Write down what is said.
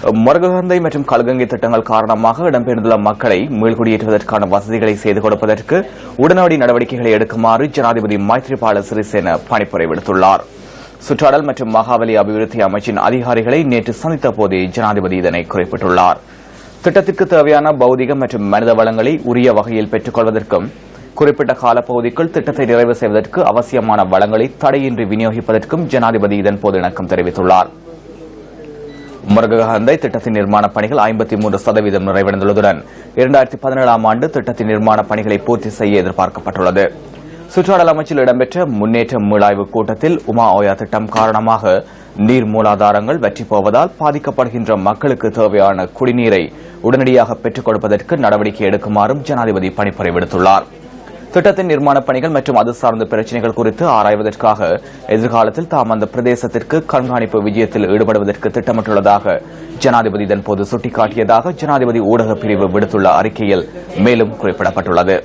மொரககந்தை மற்றும் கல்கங்கை திட்டங்கள் காரணமாக இடம்பெயர்ந்துள்ள மக்களை மீள்குடியேற்றுவதற்கான வசதிகளை செய்து கொடுப்பதற்கு உடனடி நடவடிக்கைகளை எடுக்குமாறு ஜனாதிபதி மைத்ரிபால சிறிசேன பணிப்புரை விடுத்துள்ளார். சுற்றாடல் மற்றும் மகாவலி அபிவிருத்தி அமைச்சின் அதிகாரிகளை நேற்று சந்தித்த போதே ஜனாதிபதி இதனை குறிப்பிட்டுள்ளார். திட்டத்திற்கு தேவையான பௌதிக மற்றும் மனித வளங்களை உரிய வகையில் பெற்றுக் கொள்வதற்கும் குறிப்பிட்ட காலப்பகுதிக்குள் திட்டத்தை நிறைவு செய்வதற்கு அவசியமான வளங்களை தடையின்றி விநியோகிப்பதற்கும் ஜனாதிபதி இதன்போது இணக்கம் தெரிவித்துள்ளார். மொரககந்தை திட்டத்தின் நிர்மாணப் பணிகள் 53% நிறைவடைந்துள்ளதுடன் 2017ஆம் ஆண்டு திட்டத்தின் நிர்மாணப் பணிகளை பூர்த்தி செய்ய எதிர்பார்க்கப்பட்டுள்ளது. சுற்றாடல் அமைச்சில் இடம்பெற்ற முன்னேற்ற மீளாய்வு கூட்டத்தில் உமா ஓயா திட்டம் காரணமாக நீர் மூலாதாரங்கள் வற்றிப் போவதால் பாதிக்கப்படுகின்ற மக்களுக்கு தேவையான குடிநீரை உடனடியாக பெற்றுக் கொடுப்பதற்கு நடவடிக்கை எடுக்குமாறும் ஜனாதிபதி பணிப்புரை விடுத்துள்ளார். திட்டத்தின் நிர்மாணப் பணிகள் மற்றும் அது சார்ந்த பிரச்சினைகள் குறித்து ஆராய்வதற்காக எதிர்காலத்தில் தாம் அந்த பிரதேசத்திற்கு கண்காணிப்பு விஜயத்தில் ஈடுபடுவதற்கு திட்டமிட்டுள்ளதாக ஜனாதிபதி இதன்போது சுட்டிக்காட்டியதாக ஜனாதிபதி ஊடகப் பிரிவு விடுத்துள்ள அறிக்கையில் மேலும் குறிப்பிடப்பட்டுள்ளது.